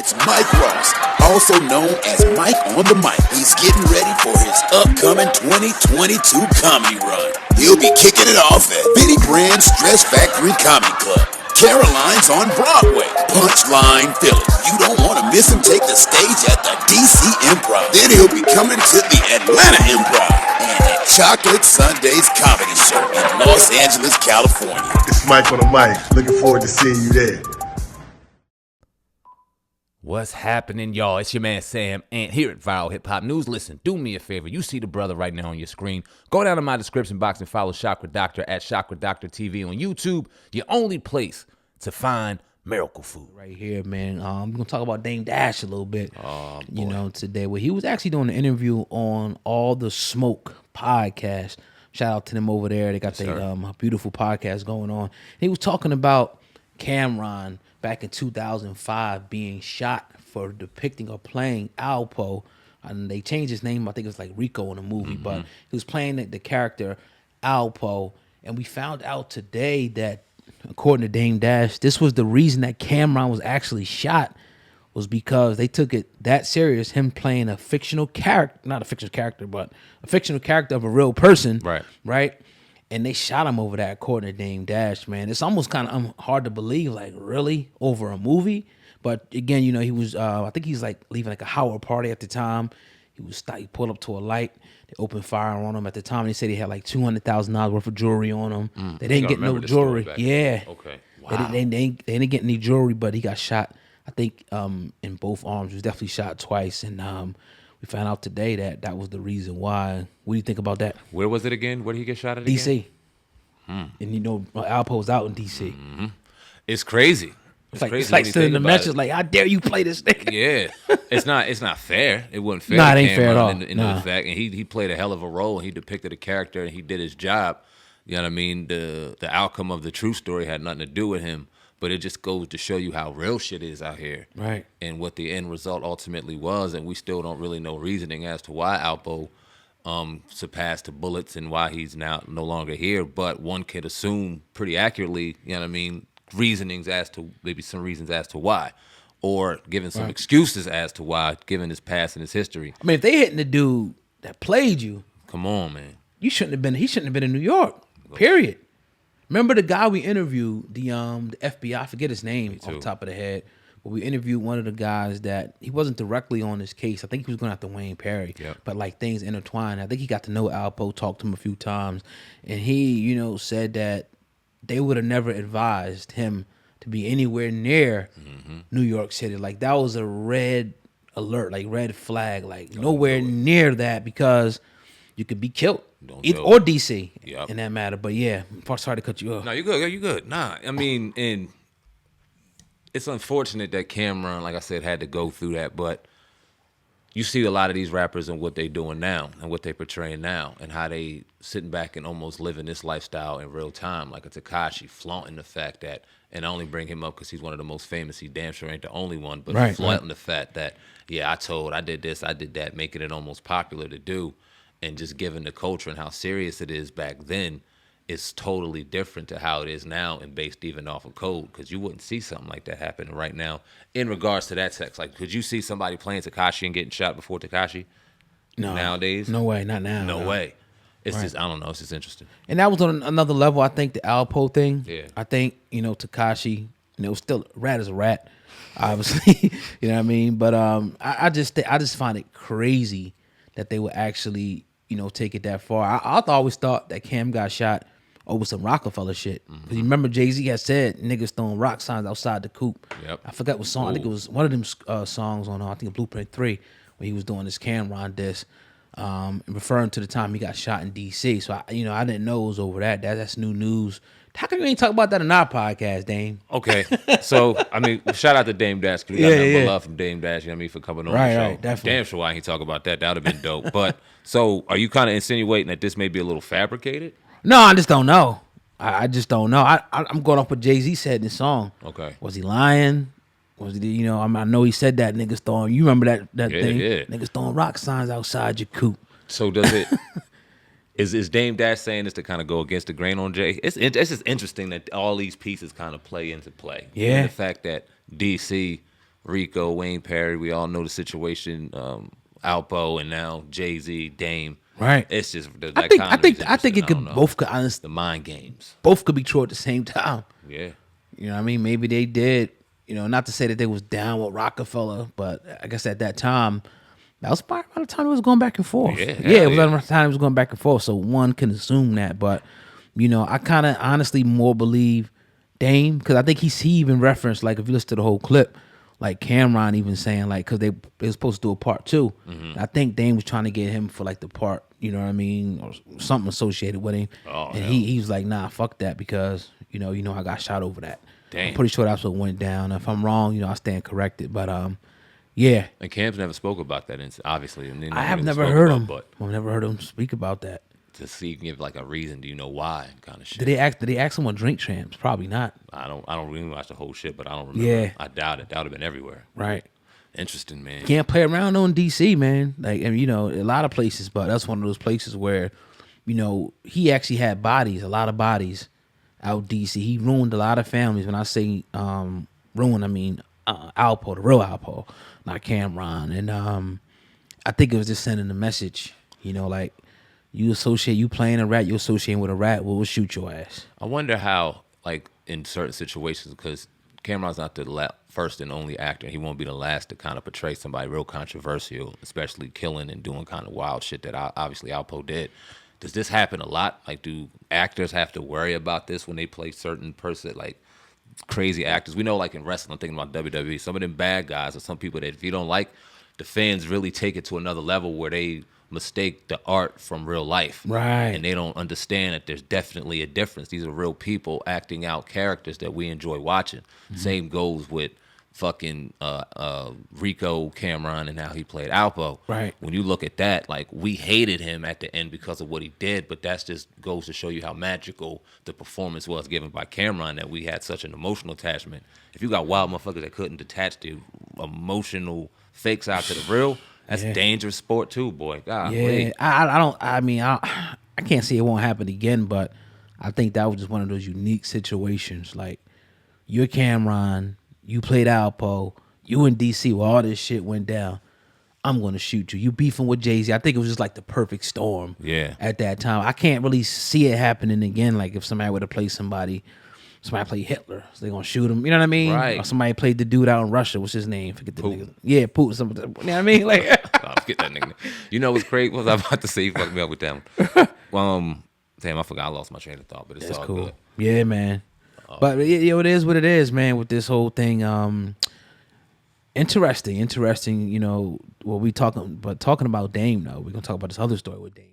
it's Mike Ross, also known as Mike on the Mic. He's getting ready for his upcoming 2022 comedy run. He'll be kicking it off at Benny Brand's Stress Factory Comedy Club. Caroline's on Broadway, Punchline, Philly. You don't want to miss him take the stage at the DC Improv. Then he'll be coming to the Atlanta Improv and at Chocolate Sundays Comedy Show in Los Angeles, California. It's Mike on the Mic. Looking forward to seeing you there. What's happening, y'all? It's your man Sam Ant here at Viral Hip Hop News. Listen, do me a favor. You see the brother right now on your screen. Go down to my description box and follow Chakra Doctor at Chakra Doctor TV on YouTube. Your only place to find miracle food. Right here, man. We're going to talk about Dame Dash a little bit, today. Where he was actually doing an interview on All the Smoke podcast. Shout out to them over there. They got their beautiful podcast going on. And he was talking about Camron back in 2005 being shot for depicting or playing Alpo. And they changed his name. I think it was like Rico in the movie. But he was playing the character Alpo. And we found out today that, according to Dame Dash, this was the reason that Camron was actually shot, was because they took it that serious, him playing a fictional character, not a fictional character, but a fictional character of a real person. Right? And they shot him over that, according to Dame Dash, man. It's almost kind of hard to believe, like, really, over a movie? But, again, he was, I think he's, like, leaving, like, a Howard party at the time. He pulled up to a light. They opened fire on him at the time. They said he had, like, $200,000 worth of jewelry on him. They didn't get no jewelry. Yeah. Okay. Wow. They didn't get any jewelry, but he got shot, I think, in both arms. He was definitely shot twice. And we found out today that was the reason why. What do you think about that? Where was it again? Where did he get shot at D.C. again? And Alpo's out in D.C. It's crazy. It's like sending the message like, "I dare you play this nigga." Yeah, it's not fair. It wasn't fair. Nah, it ain't fair at all. In the fact, and he played a hell of a role. And he depicted a character, and he did his job. You know what I mean? The outcome of the true story had nothing to do with him, but it just goes to show you how real shit is out here, right? And what the end result ultimately was, and we still don't really know reasoning as to why Alpo surpassed the bullets and why he's now no longer here. But one could assume pretty accurately, you know what I mean, reasonings as to maybe some reasons as to why, or giving some excuses as to why, given his past and his history. I mean, if they hitting the dude that played you, come on, man, he shouldn't have been in New York. Period. Remember the guy we interviewed, the FBI, I forget his name off the top of the head, but we interviewed one of the guys that he wasn't directly on this case. I think he was going after Wayne Perry, but like things intertwined. I think he got to know Alpo, talked to him a few times, and he, said that they would have never advised him to be anywhere near New York City. Like, that was a red alert, like red flag, like nowhere near that, because you could be killed. Or DC in that matter. But yeah, sorry to cut you off. No, you're good. Nah, I mean, and it's unfortunate that Camron, like I said, had to go through that, but you see a lot of these rappers and what they doing now and what they portraying now and how they sitting back and almost living this lifestyle in real time, like a Tekashi, flaunting the fact that, and I only bring him up because he's one of the most famous. He damn sure ain't the only one, but flaunting the fact that, I did this, I did that, making it almost popular to do, and just given the culture and how serious it is back then, it's totally different to how it is now, and based even off of code, because you wouldn't see something like that happening right now in regards to that text. Like, could you see somebody playing Tekashi and getting shot before Tekashi? No. Nowadays? No way, not now. No way. It's just, I don't know, it's just interesting. And that was on another level, I think, the Alpo thing. Yeah. I think, Tekashi, still rat is a rat, obviously. You know what I mean? But I just find it crazy that they would actually, take it that far. I always thought that Cam got shot over some Rockefeller shit. Because you remember Jay-Z had said niggas throwing rock signs outside the coop. Yep. I forgot what song. I think it was one of them songs on, I think, Blueprint 3, when he was doing this Camron diss, referring to the time he got shot in D.C. So, I didn't know it was over that. That's new news. How come you ain't talk about that in our podcast, Dame? Okay. So, I mean, shout out to Dame Dash, because we got nothing but love from Dame Dash, for coming on the show. Right, definitely. Damn sure why he talk about that. That would have been dope. But, so, are you kind of insinuating that this may be a little fabricated? No, I just don't know. I just don't know. I'm going off what Jay-Z said in his song. Okay. Was he lying? Was he, I know he said that niggas throwing, you remember that thing? Yeah. Niggas throwing rock signs outside your coop. So does it, is Dame Dash saying this to kind of go against the grain on Jay? It's just interesting that all these pieces kind of play into play. Yeah. And the fact that DC Rico, Wayne Perry. We all know the situation. Alpo, and now Jay-Z, Dame. Right. It's just I think it could both could honestly the mind games. both could be true at the same time. Yeah. You know what I mean? Maybe they did, not to say that they was down with Rockefeller, but I guess at that time, that was about the time it was going back and forth. Yeah, it was around the time it was going back and forth. So one can assume that, but I kind of honestly more believe Dame, because I think he even referenced, like, if you listen to the whole clip, like Camron even saying, like, because they were supposed to do a part 2. Mm-hmm. I think Dame was trying to get him for like the part, you know what I mean, or something associated with him. And he was like, nah, fuck that, because I got shot over that. Damn. I'm pretty sure that's what went down. If I'm wrong, I stand corrected. But yeah. And Cam's never spoke about that, obviously. And I have never heard him. I've never heard him speak about that. To see, you can give like a reason. Do you know why? Kind of shit. Did they ask him on Drink Champs? Probably not. I don't really watch the whole shit, but I don't remember. Yeah. I doubt it. That would have been everywhere. Right. Interesting, man. Can't play around on DC, man. Like, and a lot of places, but that's one of those places where, he actually had a lot of bodies out DC. He ruined a lot of families. When I say ruin, I mean Alpo, the real Alpo, not Camron. And I think it was just sending a message, like, you playing a rat, you associating with a rat, we'll shoot your ass. I wonder how, like, in certain situations, because Cameron's not the first and only actor. He won't be the last to kind of portray somebody real controversial, especially killing and doing kind of wild shit that obviously Alpo did. Does this happen a lot? Like, do actors have to worry about this when they play certain person, like crazy actors? We know, like in wrestling, I'm thinking about WWE, some of them bad guys are some people that if you don't like, the fans really take it to another level where they mistake the art from real life. Right. And they don't understand that there's definitely a difference. These are real people acting out characters that we enjoy watching. Mm-hmm. Same goes with fucking Rico, Camron, and how he played Alpo. Right. When you look at that, like, we hated him at the end because of what he did, but that's just goes to show you how magical the performance was given by Camron, that we had such an emotional attachment. If you got wild motherfuckers that couldn't detach the emotional fakes out to the real, that's dangerous sport too, boy. God, yeah. I can't say it won't happen again, but I think that was just one of those unique situations. Like, you're Camron, you played Alpo, you in DC where all this shit went down. I'm gonna shoot you. You beefing with Jay-Z. I think it was just like the perfect storm. Yeah. At that time, I can't really see it happening again. Like, if somebody were to play somebody played Hitler, so they're gonna shoot him. You know what I mean? Right. Or somebody played the dude out in Russia. What's his name? Forget the nigga. Yeah, Putin. Something. You know what I mean? Like, I forget that nigga. You know what's crazy? What was I about to say? You fucked me up with that one. Damn, I forgot. I lost my train of thought, but it's all cool. good. Yeah, man. But it is what it is, man. With this whole thing, interesting. What we talking about Dame though. We're gonna talk about this other story with Dame.